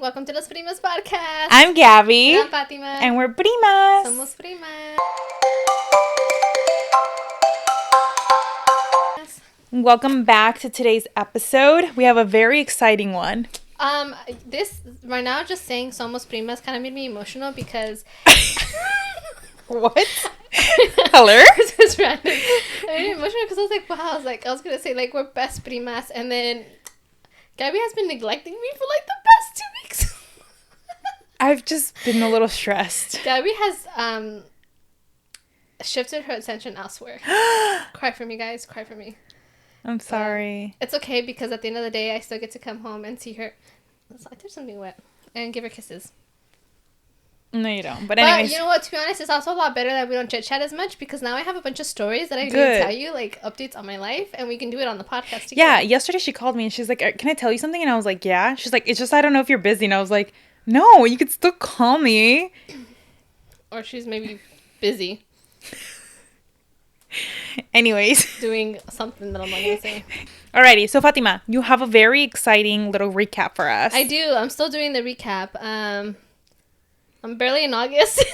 Welcome to Los Primas podcast. I'm Gabby. And I'm Fatima. And we're primas. Somos primas. Welcome back to today's episode. We have a very exciting one. This right now, just saying Somos Primas kind of made me emotional because. What? Color? It's random. I made me emotional because I was like, wow. I was gonna say like we're best primas, and then Gabby has been neglecting me for like the past 2 weeks. I've just been a little stressed. Gabby has shifted her attention elsewhere. Cry for me, guys. Cry for me. I'm sorry. It's okay because at the end of the day, I still get to come home and see her. There's something wet. And give her kisses. No, you don't. But anyways. But you know what? To be honest, it's also a lot better that we don't chit-chat as much because now I have a bunch of stories that I need to tell you, like updates on my life, and we can do it on the podcast together. Yeah, yesterday she called me and she's like, can I tell you something? And I was like, yeah. She's like, it's just I don't know if you're busy. And I was like, no, you could still call me. Or she's maybe busy. Anyways. Doing something that I'm not going to say. Alrighty, so Fatima, you have a very exciting little recap for us. I do. I'm still doing the recap. I'm barely in August.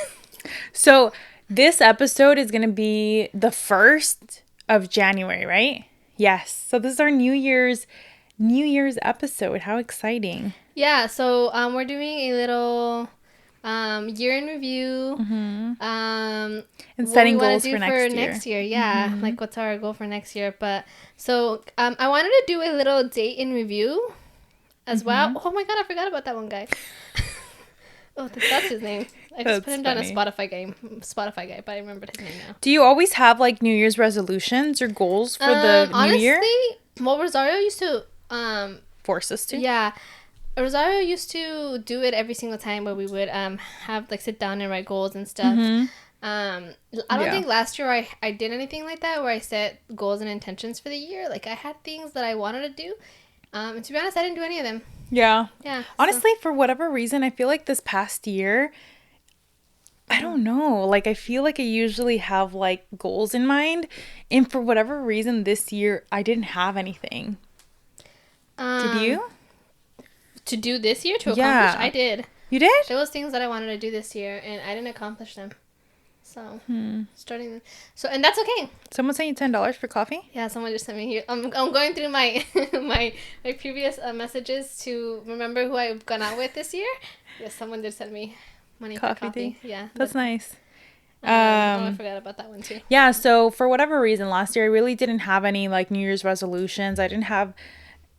So this episode is going to be the 1st of January, right? Yes. So this is our New Year's episode. How exciting. Yeah, so we're doing a little year in review. Mm-hmm. And setting goals for next year. Yeah, mm-hmm. Like what's our goal for next year? But so I wanted to do a little date in review as mm-hmm. well. Oh my god, I forgot about that one guy. Oh, that's his name. I just put him down as Spotify guy, but I remembered his name now. Do you always have like New Year's resolutions or goals for the new year? Honestly, well, Rosario used to force us to. Yeah, Rosario used to do it every single time where we would have like sit down and write goals and stuff. Mm-hmm. I don't think last year I did anything like that where I set goals and intentions for the year. Like I had things that I wanted to do, and to be honest, I didn't do any of them. Yeah. Yeah. Honestly, for whatever reason, I feel like this past year, I don't know. Like, I feel like I usually have, like, goals in mind. And for whatever reason, this year, I didn't have anything. Did you? To do this year? To accomplish? I did. You did? There was things that I wanted to do this year, and I didn't accomplish them. So, and that's okay. Someone sent you $10 for coffee? Yeah, someone just sent me here. I'm going through my my previous messages to remember who I've gone out with this year. Yes, someone did send me money for coffee. Yeah. That's nice. I forgot about that one too. Yeah, so for whatever reason, last year I really didn't have any like New Year's resolutions. I didn't have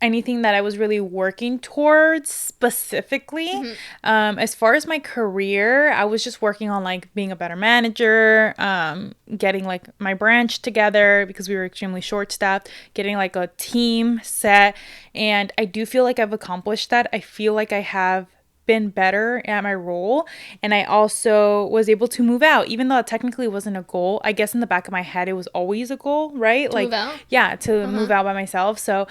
anything that I was really working towards specifically. Mm-hmm. As far as my career, I was just working on like being a better manager, getting like my branch together because we were extremely short staffed, getting like a team set. And I do feel like I've accomplished that. I feel like I have been better at my role, and I also was able to move out, even though it technically wasn't a goal. I guess in the back of my head it was always a goal, right? To move out? Yeah, to move out by myself. So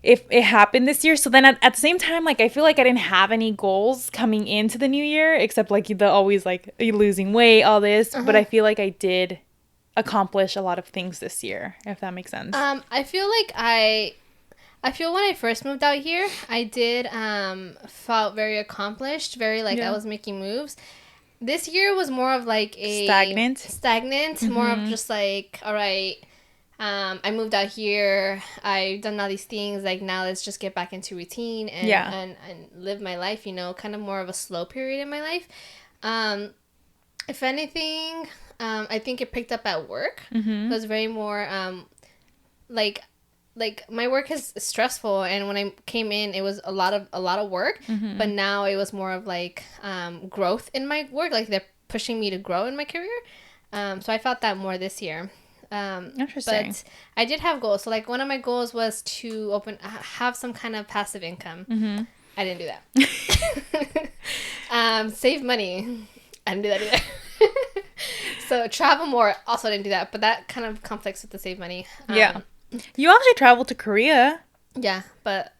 if it happened this year, so then at the same time, like I feel like I didn't have any goals coming into the new year except like the always like losing weight, all this. But I feel like I did accomplish a lot of things this year, if that makes sense. I feel like I feel when I first moved out here, I did felt very accomplished, very like I was making moves. This year was more of like a stagnant, mm-hmm. More of just like, all right, I moved out here, I've done all these things, like now let's just get back into routine and live my life, you know, kind of more of a slow period in my life. If anything, I think it picked up at work. Mm-hmm. It was very more like my work is stressful, and when I came in it was a lot of work, mm-hmm. but now it was more of like growth in my work, like they're pushing me to grow in my career, so I felt that more this year. Interesting. But I did have goals, so like one of my goals was to have some kind of passive income. Mm-hmm. I didn't do that. Save money, I didn't do that either. So travel more, also didn't do that, but that kind of conflicts with the save money. You actually traveled to Korea. Yeah, but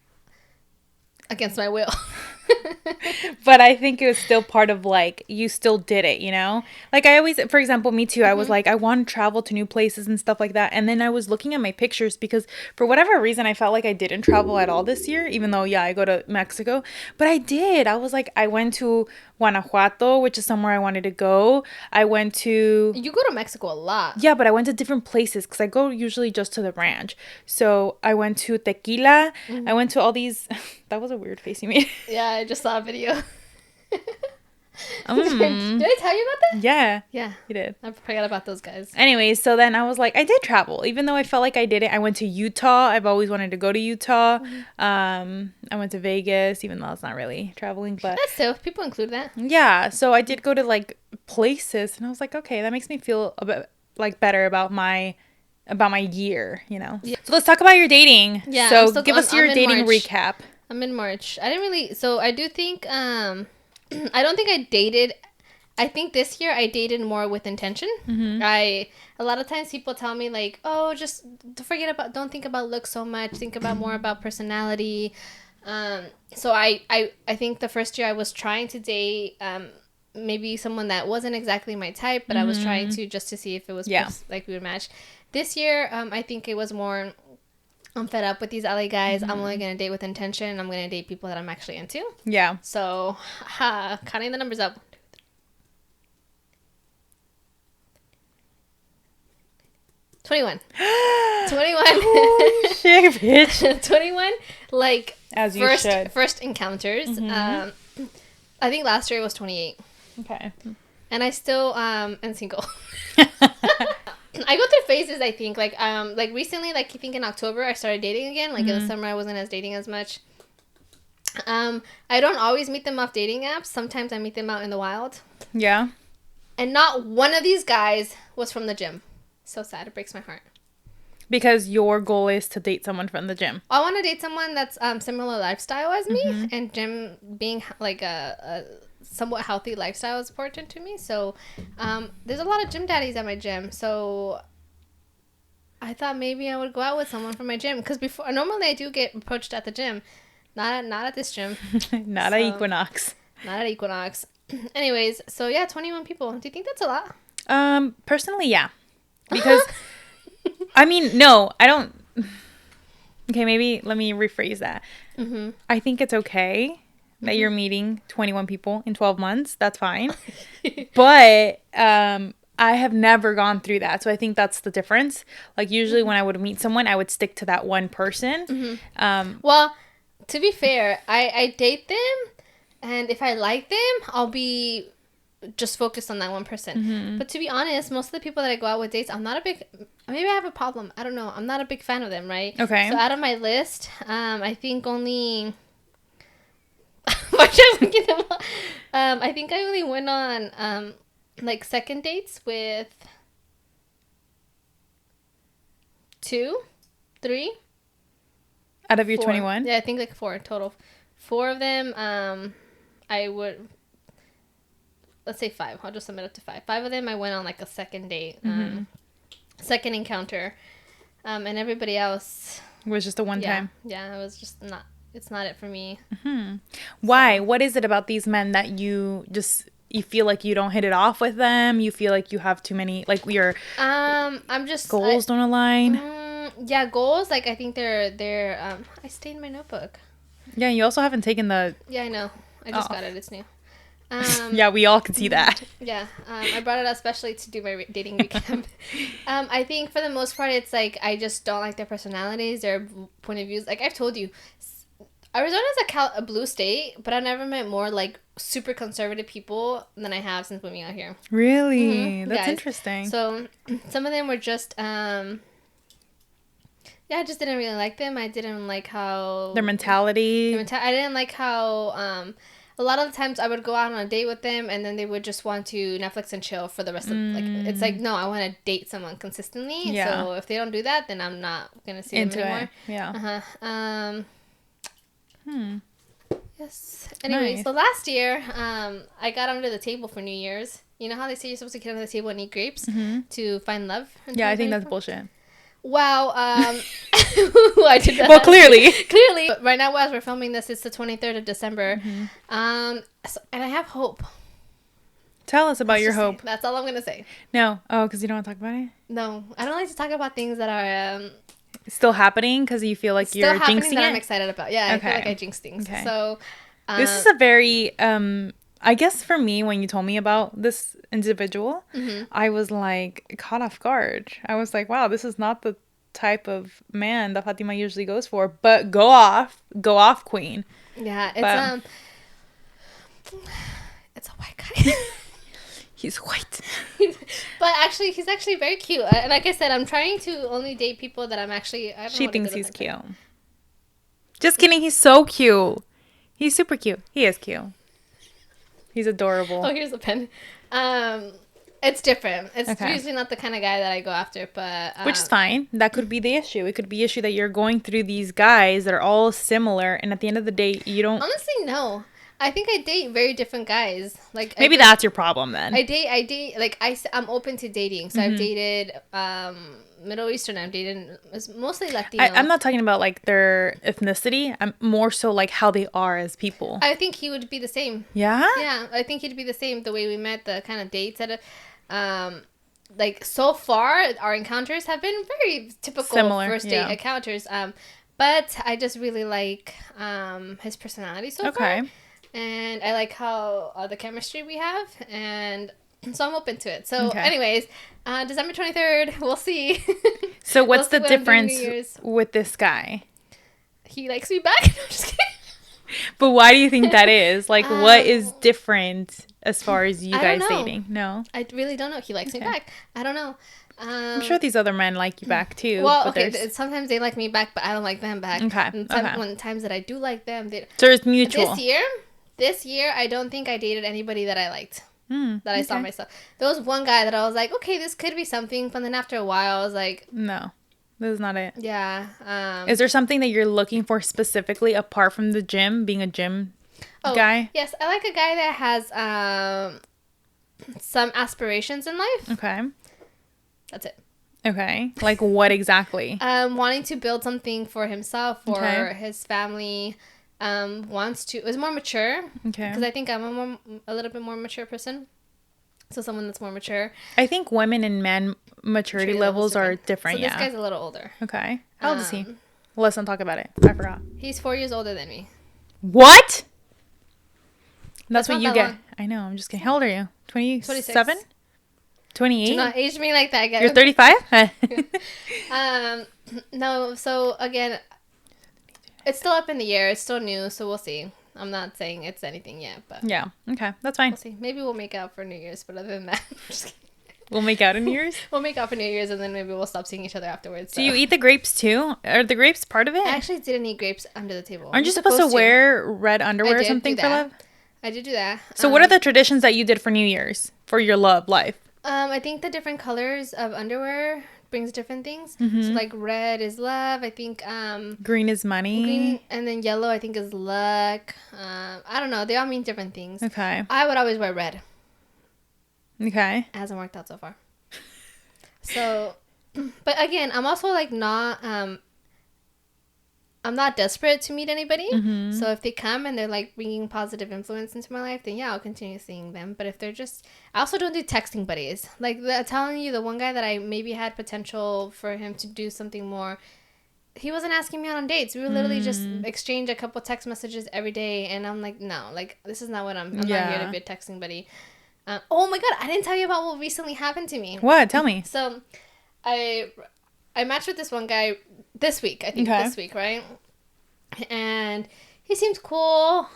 against my will. But I think it was still part of like, you still did it, you know? Like I always, for example, me too, I was like, I want to travel to new places and stuff like that. And then I was looking at my pictures because for whatever reason, I felt like I didn't travel at all this year, even though, yeah, I go to Mexico. But I did. I was like, I went to Guanajuato, which is somewhere I wanted to go. I went to... You go to Mexico a lot. Yeah, but I went to different places because I go usually just to the ranch. So I went to Tequila. I went to all these... That was a weird face you made. Yeah, I just saw a video. Did I tell you about that? Yeah. Yeah. You did. I forgot about those guys. Anyways, so then I was like, I did travel. Even though I felt like I didn't. I went to Utah. I've always wanted to go to Utah. I went to Vegas, even though it's not really traveling. But that's still, people include that. Yeah. So I did go to like places. And I was like, okay, that makes me feel a bit like better about my year, you know? Yeah. So let's talk about your dating. Yeah. So give us your dating recap. I'm in March. I didn't really... So I do think... I don't think I dated... I think this year I dated more with intention. A lot of times people tell me like, oh, just don't think about looks so much. Think about more about personality. So I think the first year I was trying to date maybe someone that wasn't exactly my type, but I was trying to just to see if it was like we would match. This year, I think it was more... I'm fed up with these LA guys. I'm only going to date with intention. I'm going to date people that I'm actually into. Yeah. So, counting the numbers up. 21. 21. Oh, shit, bitch. 21. Like, as you should. First encounters. I think last year it was 28. Okay. And I still am single. I go through phases, I think. Like recently, like I think in October, I started dating again. Like in the summer, I wasn't dating as much. I don't always meet them off dating apps. Sometimes I meet them out in the wild. Yeah. And not one of these guys was from the gym. So sad. It breaks my heart. Because your goal is to date someone from the gym. I want to date someone that's similar lifestyle as me. And gym being like a somewhat healthy lifestyle is important to me. So there's a lot of gym daddies at my gym. So I thought maybe I would go out with someone from my gym. Because normally I do get approached at the gym. Not at this gym. Not at Equinox. Not at Equinox. Anyways, so yeah, 21 people. Do you think that's a lot? Personally, yeah. Because, I mean, no, I don't. Okay, maybe let me rephrase that. I think it's okay that you're meeting 21 people in 12 months. That's fine. But I have never gone through that. So I think that's the difference. Like usually when I would meet someone, I would stick to that one person. Well, to be fair, I date them. And if I like them, I'll be just focused on that one person. But to be honest, most of the people that I go out with dates, I'm not a big... Maybe I have a problem. I don't know. I'm not a big fan of them, right? Okay. So out of my list, I think only... I think I only went on like second dates with 2, 3. Out of your 21? Yeah, I think like 4 total. 4 of them, I would... Let's say 5. I'll just sum it up to 5. 5 of them, I went on like a second date. Second encounter. And everybody else... It was just a one time? Yeah, it was just not... It's not it for me. Why? So. What is it about these men that you feel like you don't hit it off with them? You feel like you have too many, like your goals don't align? Yeah, goals, like I think they're I stained my notebook. Yeah, you also haven't taken the... Yeah, I know. I just got it. It's new. Yeah, we all can see that. Yeah. I brought it up especially to do my dating recap. I think for the most part, it's like I just don't like their personalities, their point of views. Like I've told you, Arizona is a blue state, but I've never met more like super conservative people than I have since moving out here. Really? That's interesting. So some of them were just... I just didn't really like them. I didn't like how... Their mentality. I didn't like how... a lot of the times I would go out on a date with them and then they would just want to Netflix and chill for the rest of... Like, it's like, no, I want to date someone consistently. Yeah. So if they don't do that, then I'm not going to see them anymore. Yeah. Yes. Anyways, so last year, I got under the table for New Year's. You know how they say you're supposed to get under the table and eat grapes to find love? Yeah, I think that's bullshit. Well, I did that. Well, clearly. Clearly. But right now, as we're filming this, it's the 23rd of December. Mm-hmm. And I have hope. Tell us about your hope. That's all I'm going to say. No. Oh, because you don't want to talk about it? No. I don't like to talk about things that are... still happening because you feel like you're jinxing it? I'm excited about. Yeah, okay. I feel like I jinx things. Okay. So... this is a very... I guess for me, when you told me about this individual, I was like caught off guard. I was like, wow, this is not the type of man that Fatima usually goes for. But go off, queen. Yeah, it's a white guy. He's white. But actually, he's actually very cute. And like I said, I'm trying to only date people that I'm actually... She thinks he's cute. Just kidding. He's so cute. He's super cute. He is cute. He's adorable. Oh, here's a pen. It's different. It's usually not the kind of guy that I go after, but... which is fine. That could be the issue. It could be issue that you're going through these guys that are all similar, and at the end of the day, you don't... Honestly, no. I think I date very different guys. Like maybe that's your problem then. I date like I'm open to dating. So I've dated Middle Eastern. I've dated mostly Latino. I'm not talking about like their ethnicity. I'm more so like how they are as people. I think he would be the same. Yeah? Yeah, I think he'd be the same. The way we met, the kind of dates that like so far our encounters have been very typical similar, first date encounters. But I just really like his personality so far. And I like how the chemistry we have, and so I'm open to it. So anyways, December 23rd, we'll see. So what's the difference with this guy? He likes me back. I'm just kidding. But why do you think that is? Like, what is different as far as you guys dating? No? I really don't know. He likes me back. I don't know. I'm sure these other men like you back too. Well, sometimes they like me back, but I don't like them back. When times that I do like them, so it's mutual. This year, I don't think I dated anybody that I liked. That I saw myself. There was one guy that I was like, okay, this could be something. But then after a while, I was like... no, this is not it. Yeah. Is there something that you're looking for specifically apart from the gym, being a gym guy? Yes, I like a guy that has some aspirations in life. Okay. That's it. Okay. Like what exactly? Wanting to build something for himself or his family... is more mature. Okay. Because I think I'm a little bit more mature person. So someone that's more mature. I think women and men maturity levels are different. So this guy's a little older. Okay. How old is he? Let's not talk about it. I forgot. He's 4 years older than me. What? That's what you get. Long. I know. I'm just kidding. How old are you? 27? 28? Do not age me like that, guys. You're 35? No. So again... it's still up in the air. It's still new, so we'll see. I'm not saying it's anything yet, but... yeah, okay. That's fine. We'll see. Maybe we'll make out for New Year's, but other than that... We'll make out in New Year's? We'll make out for New Year's, and then maybe we'll stop seeing each other afterwards. So. Do you eat the grapes, too? Are the grapes part of it? I actually didn't eat grapes under the table. Aren't you supposed to wear red underwear or something for love? I did do that. So what are the traditions that you did for New Year's? For your love life? I think the different colors of underwear... brings different things. So like red is love. I think green is money. Green, and then yellow I think is luck. I don't know. They all mean different things. Okay. I would always wear red. Okay. It hasn't worked out so far. So, but again, I'm also like not. I'm not desperate to meet anybody. So if they come and they're like bringing positive influence into my life, then yeah, I'll continue seeing them. But if they're just... I also don't do texting buddies. Like telling you, the one guy that I maybe had potential for him to do something more, he wasn't asking me out on dates. We would literally just exchange a couple text messages every day. And I'm like, no, like this is not what I'm not here to be a texting buddy. Oh my God, I didn't tell you about what recently happened to me. What? Tell me. So I matched with this one guy this week. I think this week, right? And he seemed cool.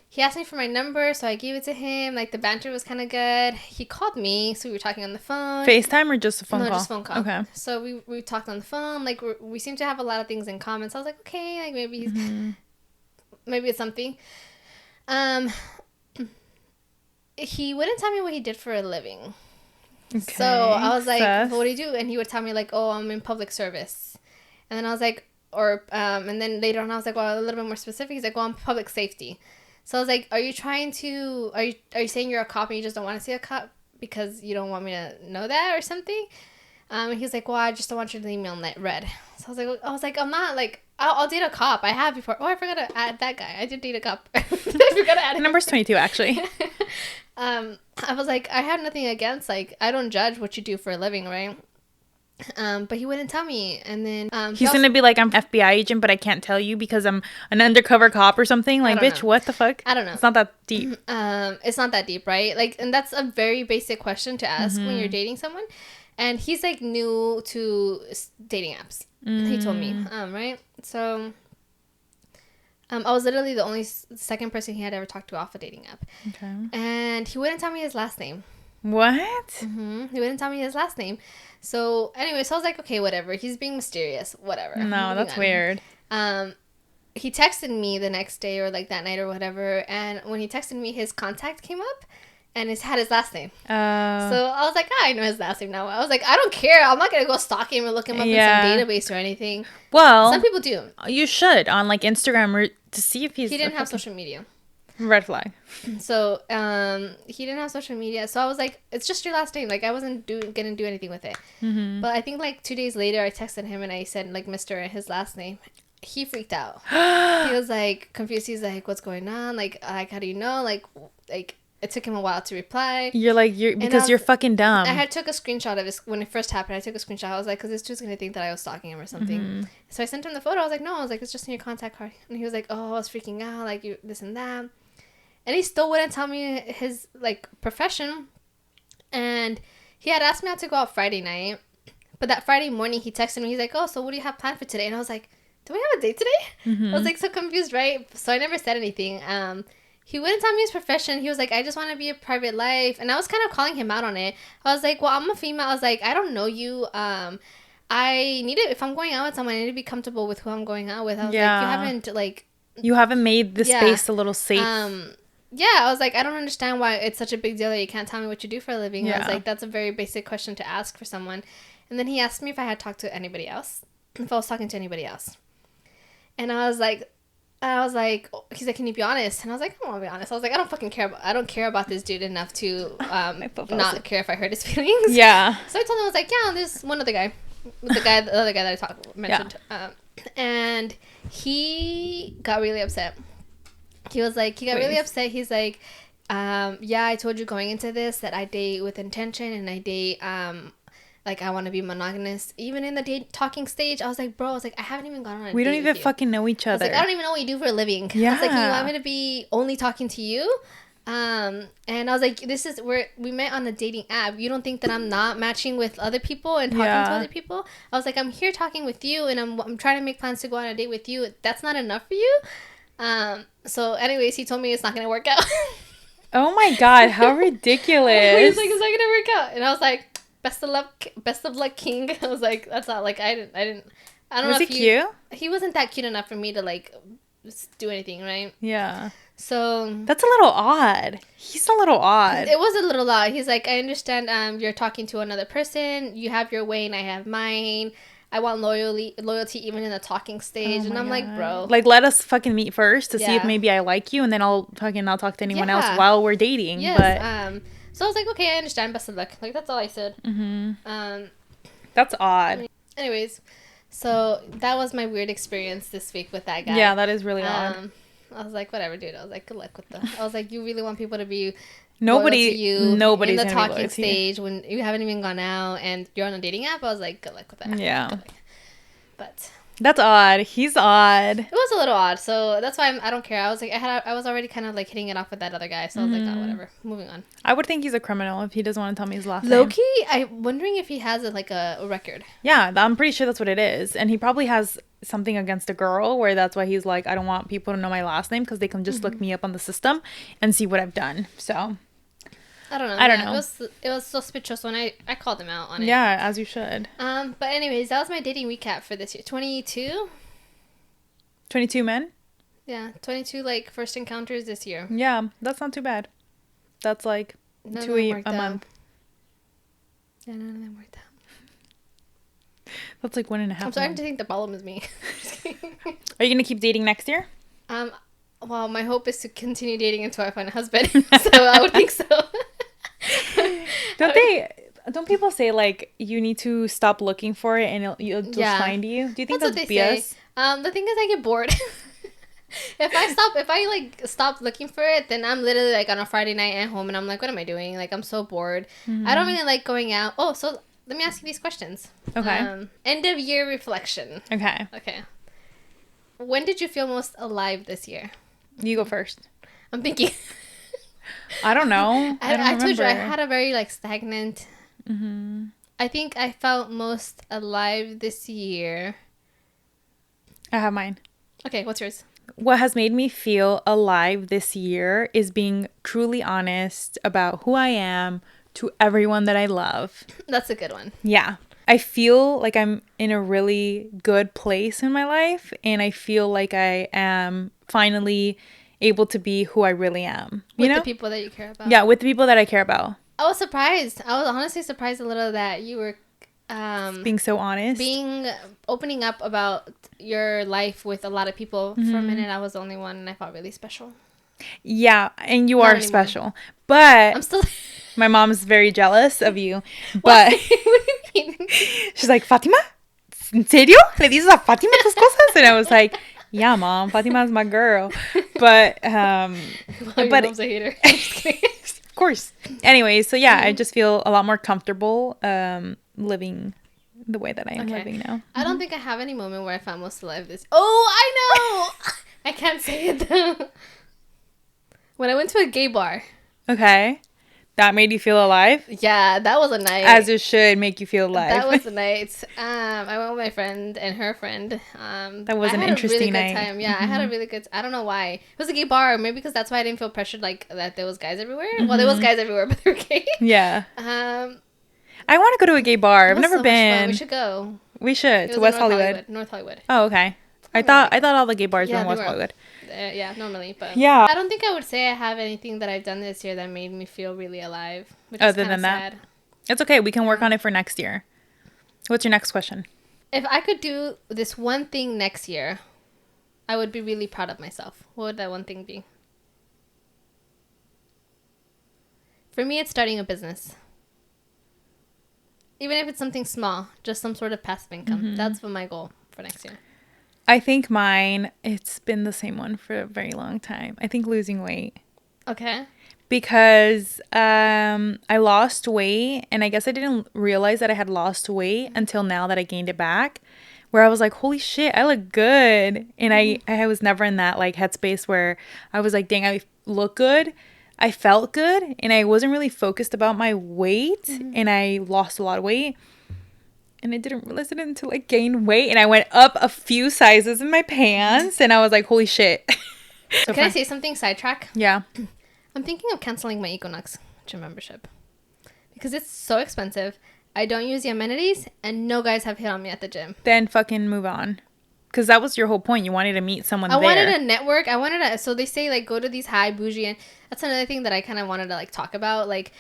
He asked me for my number, so I gave it to him. Like, the banter was kind of good. He called me, so we were talking on the phone. FaceTime or just a phone call? No, just phone call. Okay. So we talked on the phone. Like, we seem to have a lot of things in common. So I was like, okay, like maybe maybe it's something. He wouldn't tell me what he did for a living. Okay. So I was like, well, what do you do? And he would tell me like, oh, I'm in public service. And then I was like, and then later on I was like, well, a little bit more specific. He's like, well, I'm public safety. So I was like, are you saying you're a cop and you just don't want to see a cop because you don't want me to know that or something? He's like, well, I just don't want your email read. So I was like, I'm not like, I'll date a cop. I have before. Oh, I forgot to add that guy. I did date a cop. I forgot to add him. Number's 22, actually. I was like, I have nothing against, like, I don't judge what you do for a living, right? But he wouldn't tell me. And then he's gonna be like, I'm FBI agent, but I can't tell you because I'm an undercover cop or something. Like, bitch, what the fuck? I don't know. It's not that deep. It's not that deep, right? Like, and that's a very basic question to ask when you're dating someone. And he's like new to dating apps. He told me, right? So I was literally the only second person he had ever talked to off a dating app. Okay. And he wouldn't tell me his last name. What? He wouldn't tell me his last name. So anyway, so I was like, okay, whatever. He's being mysterious. Whatever. No, that's weird. He texted me the next day or like that night or whatever. And when he texted me, his contact came up. And had his last name. So I was like, I know his last name now. I was like, I don't care. I'm not going to go stalk him or look him up in some database or anything. Well. Some people do. You should on like Instagram or to see if he's... He didn't have social media. Red flag. So he didn't have social media. So I was like, it's just your last name. Like I wasn't going to do anything with it. Mm-hmm. But I think like 2 days later, I texted him and I said like Mr. and his last name. He freaked out. He was like confused. He's like, what's going on? Like how do you know? Like... It took him a while to reply. You're fucking dumb. I had took a screenshot of this when it first happened. I took a screenshot. I was like, because this dude's gonna think that I was stalking him or something. Mm-hmm. So I sent him the photo. I was like, no. I was like, it's just in your contact card. And he was like, oh, I was freaking out, like you this and that. And he still wouldn't tell me his like profession. And he had asked me out to go out Friday night, but that Friday morning he texted me. He's like, oh, so what do you have planned for today? And I was like, do we have a date today? Mm-hmm. I was like so confused, right? So I never said anything. He wouldn't tell me his profession. He was like, I just want to be a private life. And I was kind of calling him out on it. I was like, well, I'm a female. I was like, I don't know you. I need to, if I'm going out with someone, I need to be comfortable with who I'm going out with. I was like, you haven't made the space a little safe. I was like, I don't understand why it's such a big deal that you can't tell me what you do for a living. I was like, that's a very basic question to ask for someone. And then he asked me if I had talked to anybody else, if I was talking to anybody else. And I was like, he's like, can you be honest? And I was like, I don't want to be honest. I was like, I don't care about this dude enough to not care if I hurt his feelings. Yeah. So I told him, I was like, yeah, there's one other guy. The other guy that I mentioned. Yeah. And he got really upset. He got really upset. He's like, yeah, I told you going into this that I date with intention and I date, like, I want to be monogamous. Even in the talking stage, I was like, bro, I haven't even gone on a date. We don't even fucking know each other. I was like, I don't even know what you do for a living. Yeah. I was like, you want me to be only talking to you? And I was like, we met on a dating app. You don't think that I'm not matching with other people and talking to other people? I was like, I'm here talking with you and I'm trying to make plans to go on a date with you. That's not enough for you? So anyways, he told me it's not going to work out. Oh my God, how ridiculous. He's like, it's not going to work out. And I was like, best of luck, King. I was like, that's not like I don't know. Was he cute? He wasn't that cute enough for me to like do anything, right? Yeah. So that's a little odd. He's a little odd. It was a little odd. He's like, I understand. You're talking to another person. You have your way, and I have mine. I want loyalty even in the talking stage. And I'm like, bro, like, let us fucking meet first to see if maybe I like you, and then I'll talk to anyone else while we're dating. Yes. But so I was like, okay, I understand. Best of luck. Like, that's all I said. Mm-hmm. That's odd. Anyways, so that was my weird experience this week with that guy. Yeah, that is really odd. I was like, whatever, dude. I was like, good luck with I was like, you really want people to be nobody's in the talking stage when you haven't even gone out and you're on a dating app? I was like, good luck with that. Yeah. But that's odd. He's odd. It was a little odd, so that's why I don't care. I was like, I was already kind of like hitting it off with that other guy, so I was like, oh, whatever, moving on. I would think he's a criminal if he doesn't want to tell me his last name. Low-key, I'm wondering if he has a record. Yeah, I'm pretty sure that's what it is, and he probably has something against a girl where that's why he's like, I don't want people to know my last name because they can just look me up on the system and see what I've done. So I don't know. It was suspicious when I called him out on it. Yeah, as you should. But anyways, that was my dating recap for this year. 22 men? Yeah, 22 like first encounters this year. Yeah, that's not too bad. That's like 2 a month. Yeah, none of them worked out. That's like 1.5. I'm starting to think the problem is me. Are you gonna keep dating next year? Well, my hope is to continue dating until I find a husband. So I would think so. Don't people say like you need to stop looking for it and it'll just find you? Do you think that's BS? Say. The thing is, I get bored. If I like stop looking for it, then I'm literally like on a Friday night at home and I'm like, what am I doing? Like, I'm so bored. I don't really like going out. Oh, so let me ask you these questions. Okay. End of year reflection. Okay. When did you feel most alive this year? You go first. I'm thinking. I don't know. I told you I had a very like stagnant. I think I felt most alive this year. I have mine. Okay, what's yours? What has made me feel alive this year is being truly honest about who I am to everyone that I love. That's a good one. Yeah. I feel like I'm in a really good place in my life, and I feel like I am finally able to be who I really am. With the people that you care about. Yeah, with the people that I care about. I was surprised. I was honestly surprised a little that you were being so honest. Opening up about your life with a lot of people. For a minute, I was the only one, and I felt really special. Yeah, and you are special. But I'm still... my mom's very jealous of you. But what do you mean? She's like, Fatima? ¿En serio? ¿Le dices a Fatima tus cosas? And I was like, yeah, Mom, Fatima's my girl. But your mom's a hater. I'm just kidding. Of course. Anyway, so yeah, I just feel a lot more comfortable living the way that I am living now. I don't think I have any moment where I found most alive this. Oh, I know. I can't say it though. When I went to a gay bar. Okay. That made you feel alive? Yeah, that was a night. As it should make you feel alive. That was a night. I went with my friend and her friend. That was an interesting night. Good time. Yeah, I had a really good. I don't know why. It was a gay bar, maybe because that's why I didn't feel pressured like that. There was guys everywhere. Well, there was guys everywhere, but they were gay. Yeah. I want to go to a gay bar. I've never been. We should go. We should to West Hollywood. North Hollywood. Oh, okay. I thought all the gay bars were in West Hollywood. Yeah, normally, but yeah, I don't think I would say I have anything that I've done this year that made me feel really alive. Which Other is than that, sad. It's okay. We can work on it for next year. What's your next question? If I could do this one thing next year, I would be really proud of myself. What would that one thing be? For me, it's starting a business. Even if it's something small, just some sort of passive income. That's my goal for next year. I think mine, it's been the same one for a very long time. I think losing weight. Okay. Because I lost weight, and I guess I didn't realize that I had lost weight until now that I gained it back, where I was like, holy shit, I look good. And I was never in that like headspace where I was like, dang, I look good. I felt good, and I wasn't really focused about my weight, and I lost a lot of weight. And I didn't realize it until I gained weight, and I went up a few sizes in my pants, and I was like, holy shit. Can I say something sidetrack? Yeah. I'm thinking of canceling my Equinox gym membership because it's so expensive. I don't use the amenities, and no guys have hit on me at the gym. Then fucking move on. Because that was your whole point. You wanted to meet someone I wanted a network. So they say, like, go to these high bougie, and that's another thing that I kind of wanted to, like, talk about. Like,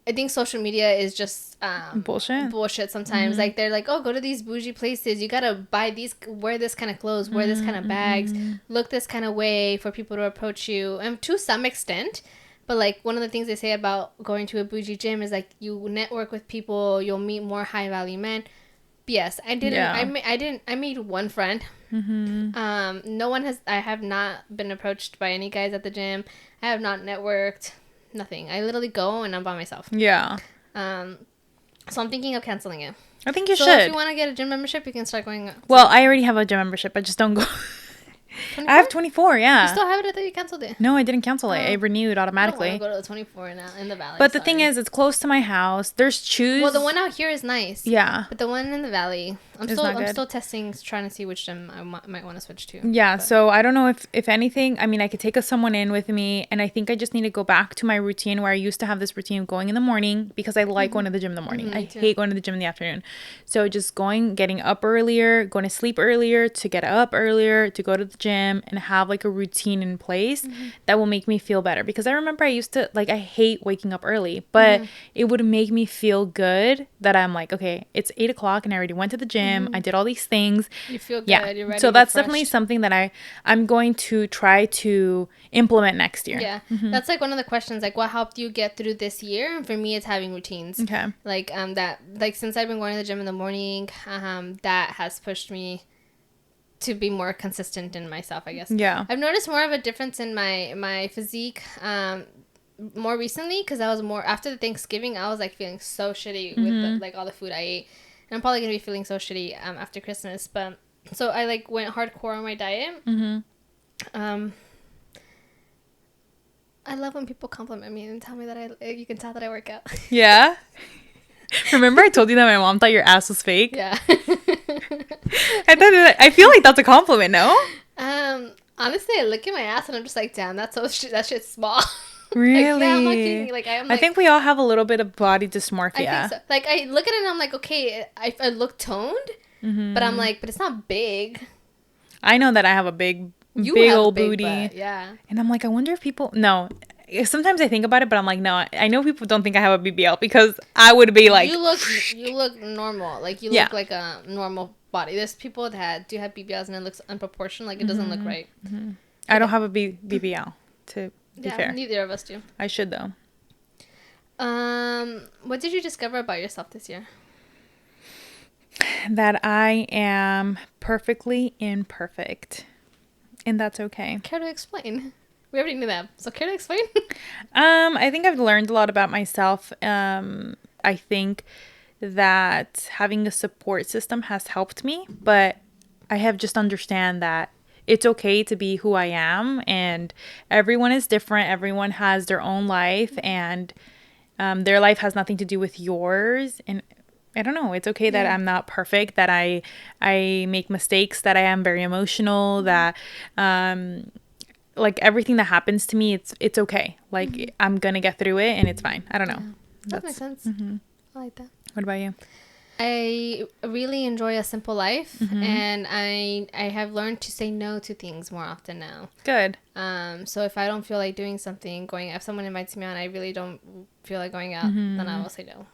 I think social media is just bullshit sometimes. Like, they're like, oh, go to these bougie places. You gotta buy these, wear this kind of clothes, wear this kind of bags, look this kind of way for people to approach you. And to some extent, but, like, one of the things they say about going to a bougie gym is, like, you network with people, you'll meet more high-value men. Yes, I didn't. Yeah. I made one friend. I have not been approached by any guys at the gym. I have not networked. Nothing. I literally go and I'm by myself. Yeah. So I'm thinking of canceling it. I think you should. So if you want to get a gym membership, you can start going. Well, I already have a gym membership. I just don't go. 24? I have 24, yeah. You still have it? I thought you canceled it. No, I didn't cancel it. I renewed automatically. I don't want to go to the 24 now in the valley. But the thing is, it's close to my house. There's Choose. Well, the one out here is nice. Yeah. But the one in the valley, I'm still testing, trying to see which gym I might want to switch to. Yeah, so I don't know if anything, I mean, I could take someone in with me, and I think I just need to go back to my routine where I used to have this routine of going in the morning because I like going to the gym in the morning. I hate going to the gym in the afternoon. So just getting up earlier, going to sleep earlier, to get up earlier, to go to the gym and have like a routine in place that will make me feel better. Because I remember I used to, like, I hate waking up early, but it would make me feel good that I'm like, okay, it's 8 o'clock and I already went to the gym gym. I did all these things. You feel good. Yeah. You're ready. So that's definitely something that I'm going to try to implement next year. Yeah. That's like one of the questions, like what helped you get through this year? And for me, it's having routines. Okay. Like that, like since I've been going to the gym in the morning, that has pushed me to be more consistent in myself, I guess. Yeah. I've noticed more of a difference in my physique more recently, because I was more after the Thanksgiving. I was like feeling so shitty with like all the food I ate, and I'm probably gonna be feeling so shitty after Christmas. But so I like went hardcore on my diet. I love when people compliment me and tell me that you can tell that I work out. Yeah. Remember I told you that my mom thought your ass was fake? Yeah. I feel like that's a compliment, no? Honestly, I look at my ass and I'm just like, damn, that shit's small. Really? Like, yeah, I'm not kidding. Like, I think we all have a little bit of body dysmorphia. I think so. Like, I look at it and I'm like, okay, I look toned, but I'm like, but it's not big. I know that I have a big old booty. Butt, yeah. And I'm like, I wonder if people... No. Sometimes I think about it, but I'm like, no, I know people don't think I have a BBL because I would be like... You look normal. Like, you look like a normal body. There's people that do have BBLs and it looks unproportioned. Like, it doesn't look right. I don't have a BBL, to be fair. Neither of us do. I should, though. What did you discover about yourself this year? That I am perfectly imperfect. And that's okay. Care to explain? We already knew that. So care to explain? I think I've learned a lot about myself. I think that having a support system has helped me, but I have just understand that it's okay to be who I am, and everyone is different. Everyone has their own life, and their life has nothing to do with yours. And I don't know. It's okay that I'm not perfect, that I make mistakes, that I am very emotional, that like everything that happens to me, it's okay. Like I'm gonna get through it, and it's fine. I don't know. That makes sense. I like that. What about you? I really enjoy a simple life, and I have learned to say no to things more often now. Good. So if I don't feel like doing something, if someone invites me out and I really don't feel like going out, then I will say no,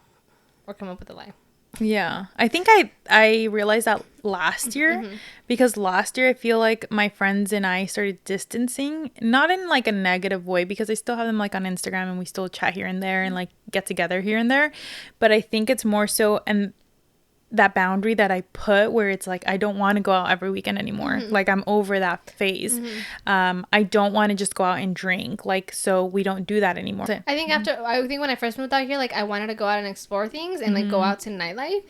or come up with a lie. Yeah, I think I realized that last year, because last year I feel like my friends and I started distancing, not in like a negative way, because I still have them like on Instagram and we still chat here and there and like get together here and there, but I think it's more so, and that boundary that I put where it's like I don't want to go out every weekend anymore. Like I'm over that phase. I don't want to just go out and drink, like, so we don't do that anymore. I think I think when I first moved out here, like I wanted to go out and explore things and like go out to nightlife,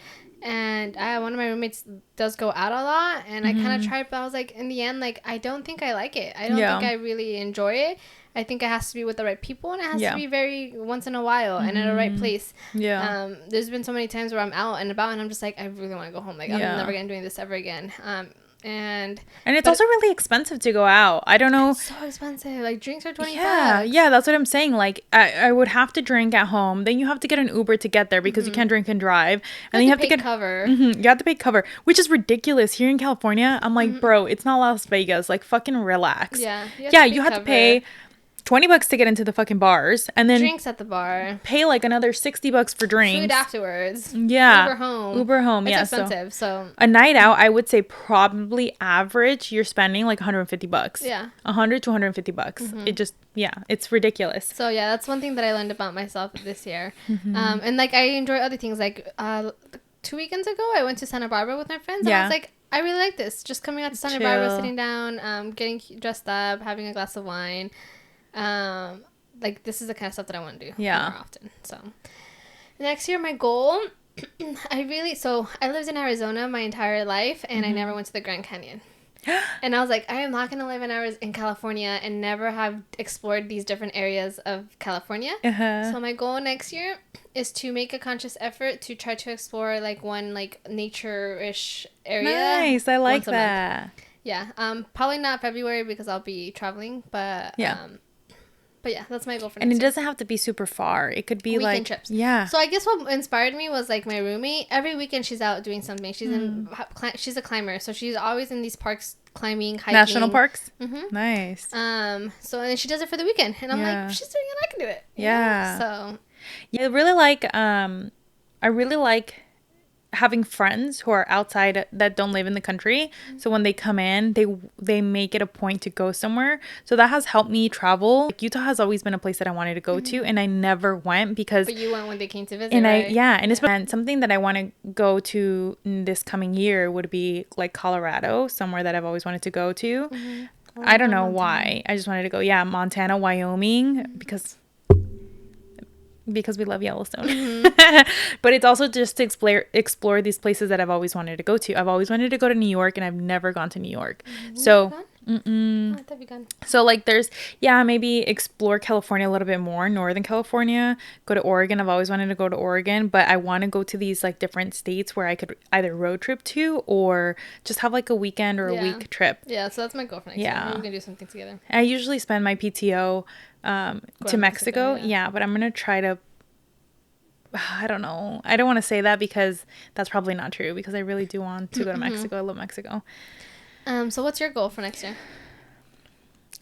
and one of my roommates does go out a lot, and I kind of tried, but I was like, in the end, like I don't think I like it. I don't think I really enjoy it. I think it has to be with the right people, and it has to be very once in a while and in a right place. Yeah. There's been so many times where I'm out and about and I'm just like, I really want to go home. Like I'm never gonna doing this ever again. And it's also really expensive to go out. I don't know. It's so expensive. Like drinks are $20. Yeah, that's what I'm saying. Like I would have to drink at home. Then you have to get an Uber to get there because you can't drink and drive. And then you have to get cover. You have to pay cover, which is ridiculous. Here in California, I'm like, bro, it's not Las Vegas. Like fucking relax. Yeah. You have to pay $20 to get into the fucking bars, and then drinks at the bar. Pay like another $60 for drinks. Food afterwards. Yeah. Uber home. It's expensive. So a night out, I would say probably average, you're spending like $150. Yeah. $100 to $150. It just it's ridiculous. So yeah, that's one thing that I learned about myself this year. And like I enjoy other things. Like 2 weekends ago, I went to Santa Barbara with my friends, and I was like, I really like this. Just coming out to Santa Barbara, sitting down, getting dressed up, having a glass of wine. Like this is the kind of stuff that I want to do more often. So next year, my goal, I lived in Arizona my entire life, and I never went to the Grand Canyon. And I was like, I am not going to live in California and never have explored these different areas of California. So my goal next year is to make a conscious effort to try to explore like one like nature-ish area. Nice. I like that. Yeah. Probably not February because I'll be traveling, but but yeah, that's my goal for next year. And it doesn't have to be super far. It could be weekend like trips. Yeah. So I guess what inspired me was like my roommate. Every weekend she's out doing something. She's she's a climber, so she's always in these parks climbing, hiking. National parks. Nice. So and she does it for the weekend, and I'm like, she's doing it, I can do it. Yeah. So. Yeah, I really like having friends who are outside that don't live in the country. So when they come in, they make it a point to go somewhere. So that has helped me travel. Like Utah has always been a place that I wanted to go to, and I never went because. But you went when they came to visit, and right? And something that I want to go to in this coming year would be like Colorado, somewhere that I've always wanted to go to. I don't know why. I just wanted to go. Yeah, Montana, Wyoming, because we love Yellowstone. But it's also just to explore these places that I've always wanted to go to. I've always wanted to go to New York, and I've never gone to New York. So so like there's maybe explore California a little bit more, Northern California, go to Oregon. I've always wanted to go to Oregon, but I want to go to these like different states where I could either road trip to or just have like a weekend or a week trip. Yeah, so that's my goal for next year. We're gonna do something together. I usually spend my PTO to Mexico. Yeah, but I'm gonna try to. I don't know. I don't want to say that because that's probably not true, because I really do want to go to Mexico. I love Mexico. So what's your goal for next year?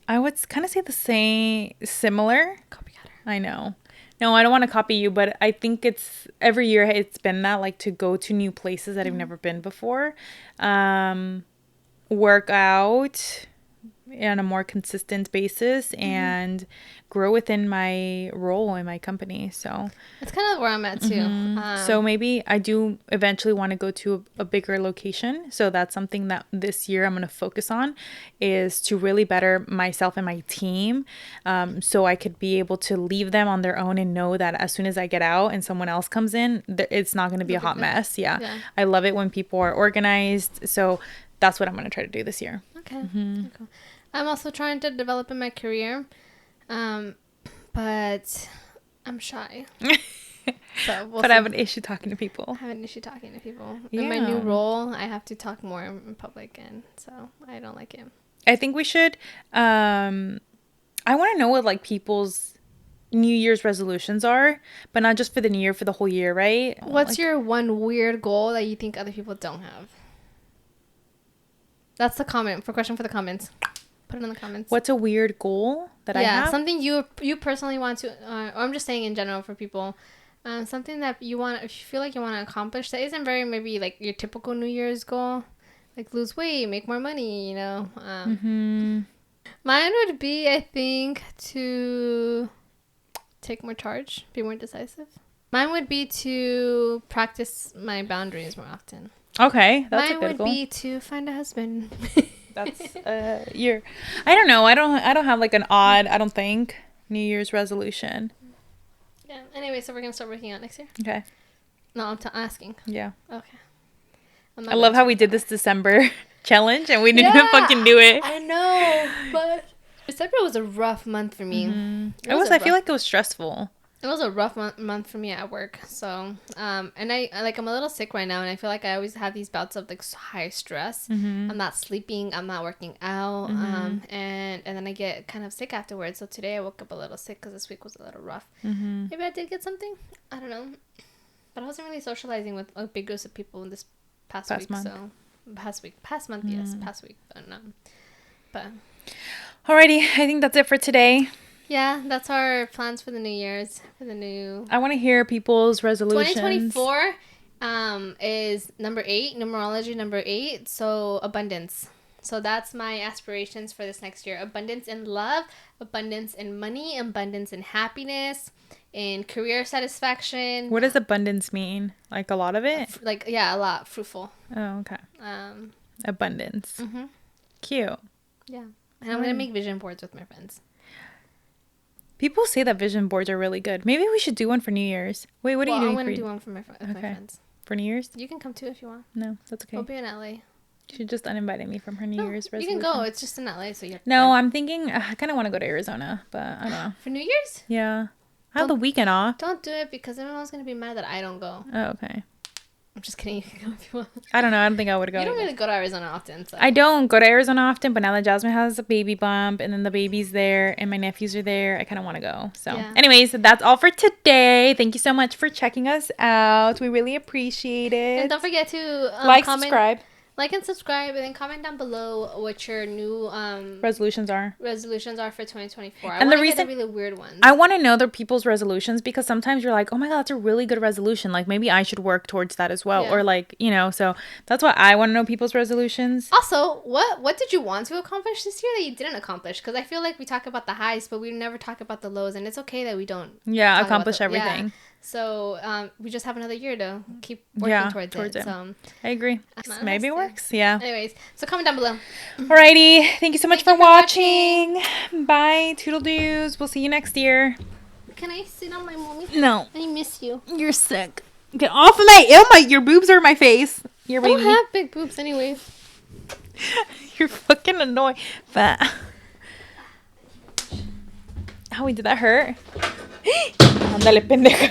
I would kind of say the same, similar. Copycatter. I know. No, I don't want to copy you, but I think it's every year it's been that, like, to go to new places that I've never been before. Work out on a more consistent basis and grow within my role in my company. So that's kind of where I'm at too. So maybe I do eventually want to go to a bigger location. So that's something that this year I'm going to focus on, is to really better myself and my team, so I could be able to leave them on their own and know that as soon as I get out and someone else comes in, it's not going to be a hot mess. Yeah. I love it when people are organized. So that's what I'm going to try to do this year. Okay. Cool. I'm also trying to develop in my career, but I'm shy. But I have an issue talking to people. In my new role, I have to talk more in public, and so I don't like it. I think we should. I want to know what like people's New Year's resolutions are, but not just for the new year, for the whole year, right? What's your one weird goal that you think other people don't have? That's the question for the comments. Put it in the comments. What's a weird goal that I have? Yeah, something you personally want to, or I'm just saying in general for people, something that you feel like you want to accomplish that isn't very maybe like your typical New Year's goal, like lose weight, make more money, you know. Mine would be, I think, to take more charge, be more decisive. Mine would be to practice my boundaries more often. Okay, that's a good goal. Mine would be to find a husband. That's I don't know. I don't have like an odd, I don't think, New Year's resolution. Yeah. Anyway, so we're gonna start working out next year. Okay. No, I'm asking. Yeah. Okay. I love how we did this December challenge and we didn't even fucking do it. I know, but December was a rough month for me. I feel like it was stressful. It was a rough month for me at work. So, and I'm a little sick right now, and I feel like I always have these bouts of like high stress. I'm not sleeping, I'm not working out, and then I get kind of sick afterwards. So today I woke up a little sick because this week was a little rough. Maybe I did get something. I don't know, but I wasn't really socializing with a big group of people in this past week. Month. So past month, yes, past week, but alrighty, I think that's it for today. Yeah, that's our plans for the New Year's. I want to hear people's resolutions. 2024 is number 8, numerology number 8, so abundance. So that's my aspirations for this next year. Abundance in love, abundance in money, abundance in happiness, in career satisfaction. What does abundance mean? Like a lot of it? A lot. Fruitful. Oh, okay. Abundance. Cute. Yeah. And I'm going to make vision boards with my friends. People say that vision boards are really good. Maybe we should do one for New Year's. Wait, what are you doing? I'm going to do one for my friends. For New Year's? You can come too if you want. No, that's okay. We'll be in LA. She just uninvited me from her New Year's resolution. You can go. It's just in LA, so you have to No, I'm thinking, I kind of want to go to Arizona, but I don't know. For New Year's? Yeah. I have the weekend off. Don't do it because everyone's going to be mad that I don't go. Oh, okay. I'm just kidding. You can go if you want. I don't know. I don't think I would go. You don't really go to Arizona often. So. I don't go to Arizona often, but now that Jasmine has a baby bump and then the baby's there and my nephews are there, I kind of want to go. So anyways, that's all for today. Thank you so much for checking us out. We really appreciate it. And don't forget to subscribe. like and subscribe, and then comment down below what your new resolutions are for 2024. And the reason really weird ones. I want to know the people's resolutions, because sometimes you're like, oh my god, that's a really good resolution. Like maybe I should work towards that as well, or like, you know. So that's why I want to know people's resolutions. Also, what did you want to accomplish this year that you didn't accomplish? Because I feel like we talk about the highs, but we never talk about the lows, and it's okay that we don't. Yeah, accomplish everything. Yeah. So we just have another year to keep working towards it. So I agree. Maybe it works. Yeah. Anyways, so comment down below. Alrighty. Thank you so much for watching. Bye. Toodle doos. We'll see you next year. Can I sit on my mommy? No. I miss you. You're sick. Get off of my your boobs are in my face. Your baby. I don't have big boobs anyway. You're fucking annoying. But oh, did that hurt? Ándale, pendeja.